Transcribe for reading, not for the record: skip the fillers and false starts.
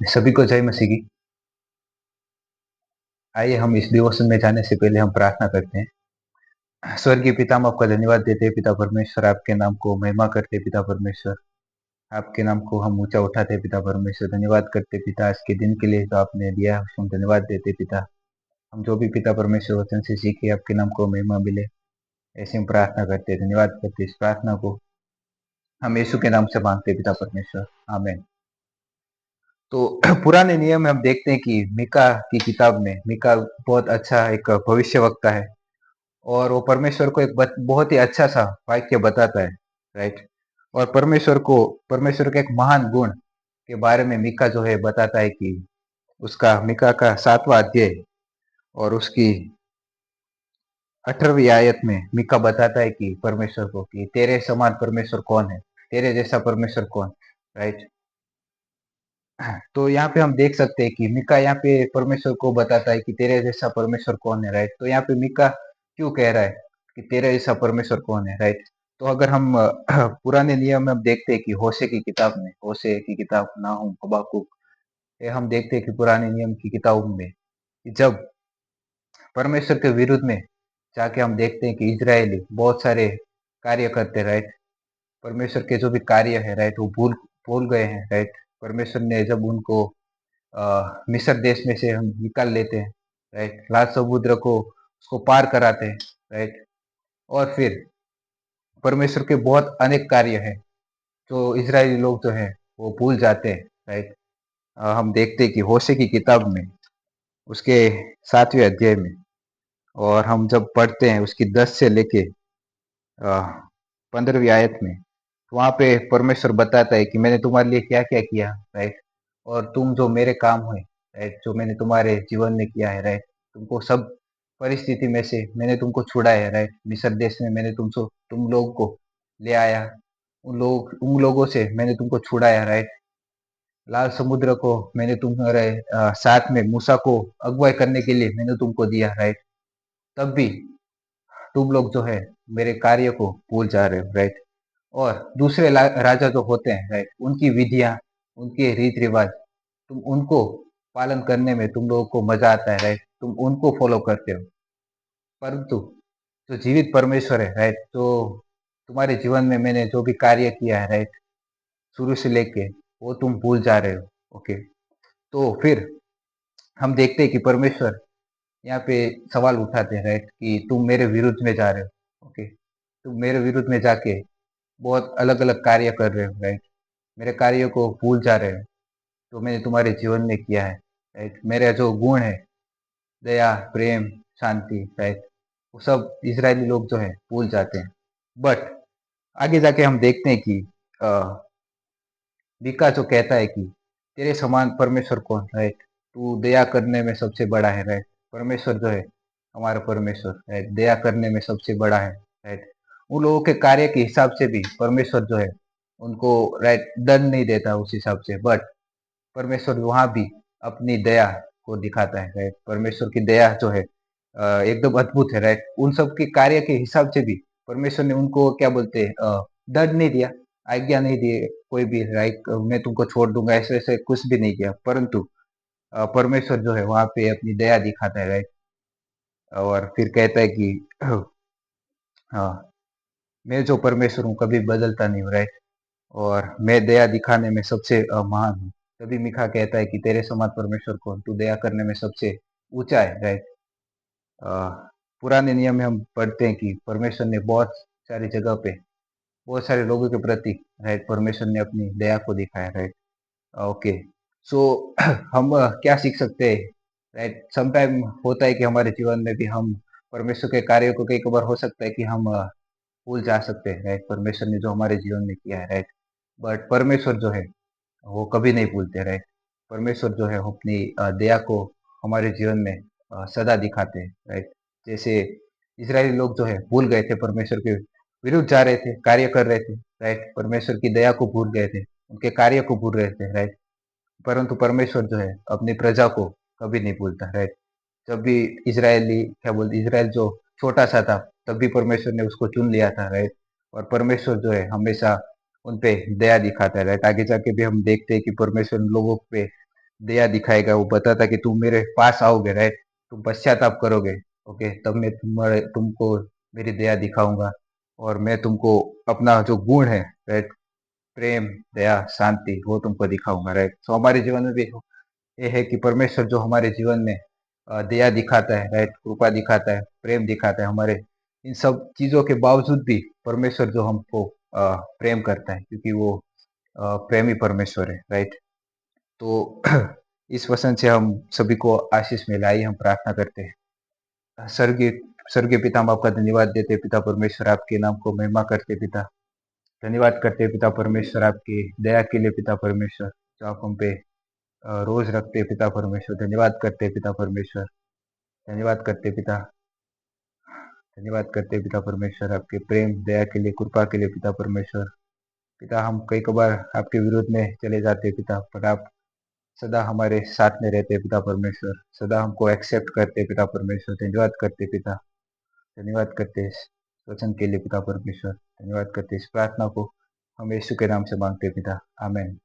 सभी को जय मसीह की। आइए हम इस डिवोशन में जाने से पहले हम प्रार्थना करते हैं। स्वर्गीय पिता, हम आपका धन्यवाद देते हैं पिता परमेश्वर, आपके नाम को महिमा करते हैं पिता परमेश्वर, आपके नाम को हम ऊंचा उठाते हैं पिता परमेश्वर। धन्यवाद करते हैं पिता आज के दिन के लिए जो आपने दिया है, उसको हम धन्यवाद देते हैं पिता। हम जो भी पिता परमेश्वर वचन से सीखे, आपके नाम को महिमा मिले, ऐसे हम प्रार्थना करते हैं। धन्यवाद करते हैं। इस प्रार्थना को हम यीशु के नाम से मांगते हैं पिता परमेश्वर, आमीन। तो पुराने नियम में हम देखते हैं कि मीका की किताब में मीका बहुत अच्छा एक भविष्यवक्ता है, और वो परमेश्वर को एक बहुत ही अच्छा सा वाक्य बताता है, राइट। और परमेश्वर के एक महान गुण के बारे में मीका जो है बताता है कि उसका मीका का 7वां अध्याय और उसकी 18वीं आयत में मीका बताता है कि परमेश्वर को, कि तेरे समान परमेश्वर कौन है, तेरे जैसा परमेश्वर कौन, राइट। तो यहाँ पे हम देख सकते हैं कि मीका यहाँ पे परमेश्वर को बताता है कि तेरे जैसा परमेश्वर कौन है, राइट। तो यहाँ पे मीका क्यों कह रहा है कि तेरे जैसा परमेश्वर कौन है, राइट। तो अगर हम पुराने नियम में हम देखते हैं कि होशे की किताब, नाहूम, हबाकुक, ये हम देखते हैं कि पुराने नियम की किताब में कि जब परमेश्वर के विरुद्ध में जाके हम देखते हैं कि इजरायली बहुत सारे कार्य करते, राइट। परमेश्वर के जो भी कार्य है, राइट, वो भूल भूल गए हैं, राइट। परमेश्वर ने जब उनको मिस्र देश में से हम निकाल लेते हैं, राइट, लाल समुद्र को उसको पार कराते हैं, राइट। और फिर परमेश्वर के बहुत अनेक कार्य हैं जो इजरायली लोग जो है वो भूल जाते हैं, राइट। हम देखते हैं कि होशे की किताब में उसके 7वें अध्याय में, और हम जब पढ़ते हैं उसकी 10 से लेके 15वीं आयत में, वहां पे परमेश्वर बताता है कि मैंने तुम्हारे लिए क्या क्या किया, राइट। और तुम जो मेरे काम हुए, राइट, जो मैंने तुम्हारे जीवन में किया है, राइट, तुमको सब परिस्थिति में से मैंने तुमको छुड़ाया है, राइट। मिस्र देश में मैंने तुम लोगों को ले आया, उन लोगों से मैंने तुमको छुड़ाया, राइट। लाल समुद्र को मैंने तुम्हारे साथ में मूसा को अगुवाई करने के लिए मैंने तुमको दिया, राइट। तब भी तुम लोग जो है मेरे कार्य को भूल जा रहे हो, राइट। और दूसरे राजा जो होते हैं, राइट, उनकी विधियां, उनके रीत रिवाज, तुम उनको पालन करने में तुम लोगों को मजा आता है, राइट, तुम उनको फॉलो करते हो। परंतु जो जीवित परमेश्वर है, राइट, तो तुम्हारे जीवन में मैंने जो भी कार्य किया है, राइट, शुरू से लेके, वो तुम भूल जा रहे हो, ओके। तो फिर हम देखते हैं कि परमेश्वर यहाँ पे सवाल उठाते हैं, राइट, कि तुम मेरे विरुद्ध में जा रहे हो, ओके। तुम मेरे विरुद्ध में जाके बहुत अलग अलग कार्य कर रहे हो, राइट, मेरे कार्यों को भूल जा रहे हो, जो मैंने तुम्हारे जीवन में किया है, राइट। मेरे जो गुण है, दया, प्रेम, शांति, राइट, वो सब इजरायली लोग जो है भूल जाते हैं। बट आगे जाके हम देखते हैं कि मीका जो कहता है कि तेरे समान परमेश्वर कौन, राइट, तू दया करने में सबसे बड़ा है, राइट। परमेश्वर जो है, हमारा परमेश्वर, राइट, दया करने में सबसे बड़ा है, राइट। उन लोगों के कार्य के हिसाब से भी परमेश्वर जो है उनको, राइट, दंड नहीं देता उस हिसाब से, बट परमेश्वर वहां भी अपनी दया को दिखाता है, राइट। परमेश्वर की दया जो है एकदम अद्भुत है, राइट। उन सब के कार्य के हिसाब से भी परमेश्वर ने उनको क्या बोलते हैं, दंड नहीं दिया, आज्ञा नहीं दी कोई भी, राइट, मैं तुमको छोड़ दूंगा, ऐसे ऐसे कुछ भी नहीं किया। परंतु परमेश्वर जो है वहां पे अपनी दया दिखाता है, राइट। और फिर कहता है कि हाँ, मैं जो परमेश्वर हूँ कभी बदलता नहीं हूँ, राइट। और मैं दया दिखाने में सबसे महान हूँ। तभी मीका कहता है कि तेरे समान परमेश्वर कौन, तू दया करने में सबसे ऊंचा है, राइट। अ, पुराने नियम में हम पढ़ते हैं कि परमेश्वर ने बहुत सारी जगह पे बहुत सारे लोगों के प्रति, राइट, परमेश्वर ने अपनी दया को दिखाया, राइट। ओके। सो हम क्या सीख सकते हैं, राइट। समटाइम होता है कि हमारे जीवन में भी हम परमेश्वर के कार्यों को कई बार हो सकता है कि हम भूल जा सकते हैं, राइट, परमेश्वर ने जो हमारे जीवन में किया है, राइट। बट परमेश्वर जो है वो कभी नहीं भूलते, राइट। परमेश्वर जो है अपनी दया को हमारे जीवन में सदा दिखाते हैं, राइट। जैसे इजरायली लोग जो है भूल गए थे, परमेश्वर के विरुद्ध जा रहे थे, कार्य कर रहे थे, राइट, परमेश्वर की दया को भूल गए थे, उनके कार्य को भूल रहे थे, राइट। परंतु परमेश्वर जो है अपनी प्रजा को कभी नहीं भूलता, राइट। जब भी इजरायली क्या बोलते, इजराइल जो छोटा सा था, तब भी परमेश्वर ने उसको चुन लिया था, राइट। और परमेश्वर जो है हमेशा उन पे दया दिखाता है, राइट। आगे जाके भी हम देखते हैं कि परमेश्वर उन लोगों पे दया दिखाएगा, वो बताता कि तुम मेरे पास आओगे, राइट, तुम पश्चाताप करोगे, ओके, तब मैं तुमको मेरी दया दिखाऊंगा, और मैं तुमको अपना जो गुण है, राइट, प्रेम, दया, शांति, वो तुमको दिखाऊंगा, राइट। तो हमारे जीवन में भी ये है कि परमेश्वर जो हमारे जीवन में दया दिखाता है, राइट, कृपा दिखाता है, प्रेम दिखाता है, हमारे इन सब चीजों के बावजूद भी परमेश्वर जो हमको प्रेम करता है, क्योंकि वो प्रेमी परमेश्वर है, राइट। तो इस वचन से हम सभी को आशीष मिले। आइए हम प्रार्थना करते हैं। स्वर्गीय स्वर्गीय पिता, हम आपका धन्यवाद देते हैं पिता परमेश्वर, आपके नाम को महिमा करते हैं पिता। धन्यवाद करते हैं पिता परमेश्वर आपकी दया के लिए पिता परमेश्वर, जो आप हम पे रोज रखते हैं पिता परमेश्वर। धन्यवाद करते हैं पिता परमेश्वर, धन्यवाद करते हैं पिता, धन्यवाद करते हैं पिता परमेश्वर आपके प्रेम दया के लिए, कृपा के लिए पिता परमेश्वर। पिता, हम कई कबार आपके विरोध में चले जाते हैं पिता, पर आप सदा हमारे साथ में रहते हैं पिता परमेश्वर, सदा हमको एक्सेप्ट करते हैं पिता परमेश्वर। धन्यवाद करते हैं पिता, धन्यवाद करते हैं इस वचन के लिए पिता परमेश्वर। धन्यवाद करते हैं इस प्रार्थना को हम यीशु के नाम से मांगते हैं पिता, आमेन।